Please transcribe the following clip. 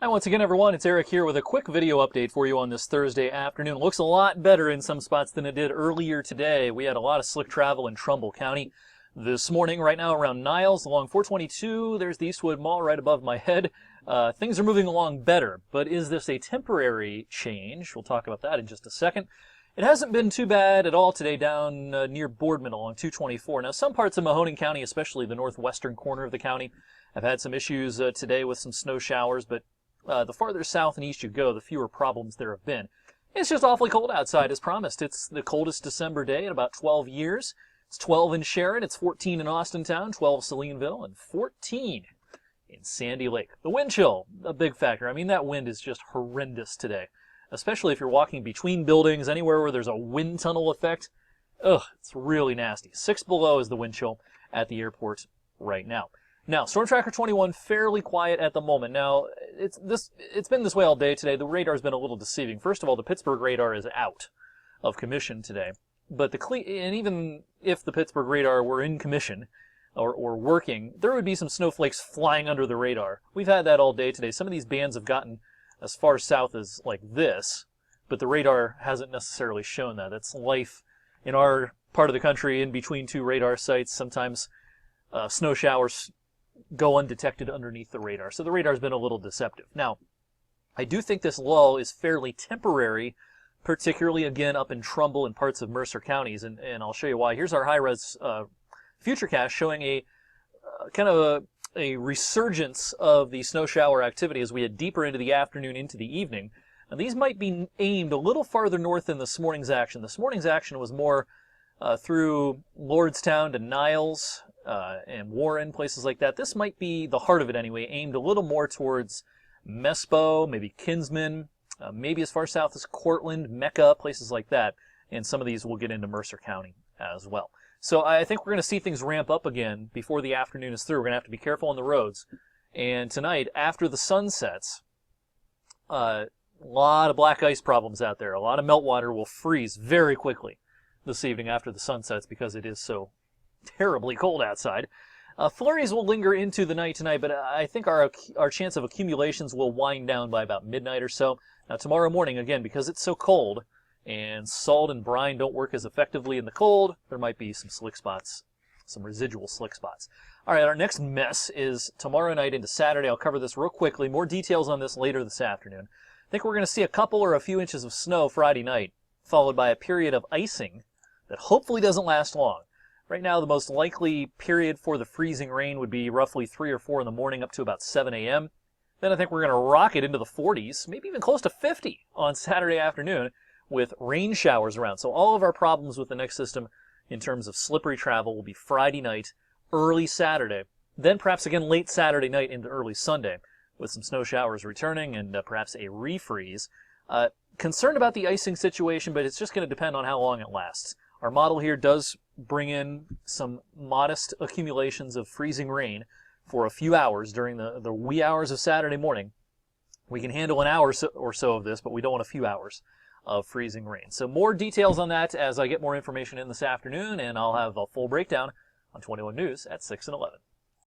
Hi once again everyone, it's Eric here with a quick video update for you on this Thursday afternoon. It looks a lot better in some spots than it did earlier today. We had a lot of slick travel in Trumbull County this morning. Right now around Niles along 422, there's the Eastwood Mall right above my head. Things are moving along better, but is this a temporary change? We'll talk about that in just a second. It hasn't been too bad at all today down near Boardman along 224. Now some parts of Mahoning County, especially the northwestern corner of the county, have had some issues today with some snow showers, but the farther south and east you go, the fewer problems there have been. It's just awfully cold outside as promised. It's the coldest December day in about 12 years. It's 12 in Sharon, it's 14 in Austintown, 12 Salineville, and 14 in Sandy Lake. The wind chill, a big factor. I mean, that wind is just horrendous today, especially if you're walking between buildings, anywhere where there's a wind tunnel effect. Ugh, it's really nasty. 6 below is the wind chill at the airport right now. Now, Storm Tracker 21, fairly quiet at the moment. Now, it's been this way all day today. The radar's been a little deceiving. First of all, the Pittsburgh radar is out of commission today. But and even if the Pittsburgh radar were in commission or working, there would be some snowflakes flying under the radar. We've had that all day today. Some of these bands have gotten as far south as like this, but the radar hasn't necessarily shown that. That's life in our part of the country in between two radar sites. Sometimes snow showers go undetected underneath the radar. So the radar's been a little deceptive. Now, I do think this lull is fairly temporary, particularly again up in Trumbull and parts of Mercer counties, and I'll show you why. Here's our high-res futurecast showing a kind of a resurgence of the snow shower activity as we head deeper into the afternoon, into the evening. Now, these might be aimed a little farther north than this morning's action. This morning's action was more through Lordstown to Niles, and Warren, places like that. This might be the heart of it anyway, aimed a little more towards Mespo, maybe Kinsman, maybe as far south as Cortland, Mecca, places like that. And some of these will get into Mercer County as well. So I think we're going to see things ramp up again before the afternoon is through. We're going to have to be careful on the roads. And tonight, after the sun sets, a lot of black ice problems out there. A lot of meltwater will freeze very quickly this evening after the sun sets because it is so terribly cold outside. Flurries will linger into the night tonight, but I think our chance of accumulations will wind down by about midnight or so. Now tomorrow morning, again, because it's so cold and salt and brine don't work as effectively in the cold, there might be some slick spots, some residual slick spots. All right, our next mess is tomorrow night into Saturday. I'll cover this real quickly. More details on this later this afternoon. I think we're going to see a couple or a few inches of snow Friday night, followed by a period of icing that hopefully doesn't last long. Right now, the most likely period for the freezing rain would be roughly 3 or 4 in the morning up to about 7 a.m. Then I think we're going to rocket into the 40s, maybe even close to 50 on Saturday afternoon with rain showers around. So all of our problems with the next system in terms of slippery travel will be Friday night, early Saturday, then perhaps again late Saturday night into early Sunday with some snow showers returning and perhaps a refreeze. Concerned about the icing situation, but it's just going to depend on how long it lasts. Our model here does bring in some modest accumulations of freezing rain for a few hours during the wee hours of Saturday morning. We can handle an hour or so of this, but we don't want a few hours of freezing rain. So more details on that as I get more information in this afternoon, and I'll have a full breakdown on 21 News at 6 and 11.